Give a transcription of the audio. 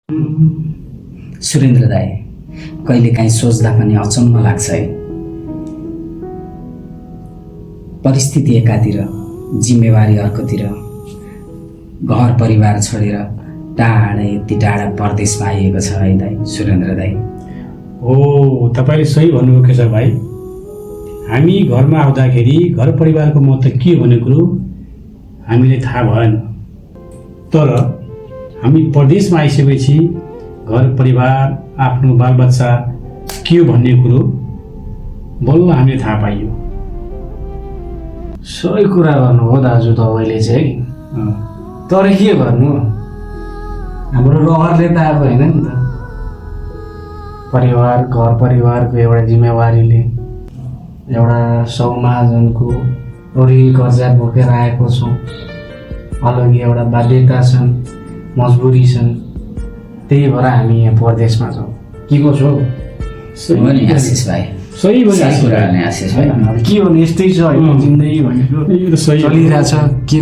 सुरेन्द्र दाई, कहिलेकाहीँ सोच्दा पनि अचम्म लाग्छ है। परिस्थिति एकातिर, जिम्मेवारी अर्कोतिर, घर परिवार छोडेर यति टाढा परदेशमा आइएको छ है दाई, सुरेन्द्र दाई। हो, तपाईँले सही भन्नुभयो केशव भाइ। हामी घरमा आउँदाखेरि घर परिवारको महत्त्व के भन्ने कुरो हामीले थाहा भएन, तर हामी परदेशमा आइसकेपछि घर परिवार, आफ्नो बालबच्चा के हो भन्ने कुरो बल्ल हामीले थाहा पाइयो। सही कुरा गर्नुभयो दाजु तपाईँले चाहिँ। तर के गर्नु, हाम्रो रहरले त आएको होइन नि त। परिवार, घर परिवारको एउटा जिम्मेवारीले, एउटा समाजनको वरि कर्जा बोकेर आएको छौँ। अलग्गै एउटा बाध्यता छन्, मजबुरी छन्, त्यही भएर हामी यहाँ परदेशमा छौँ। के कसो नि आशिष भाइ, सही कुरा नि आशिष भाइ। के भन्नु, यस्तै छ जिन्दगी भनेको, यो त सही चलिरहेछ। के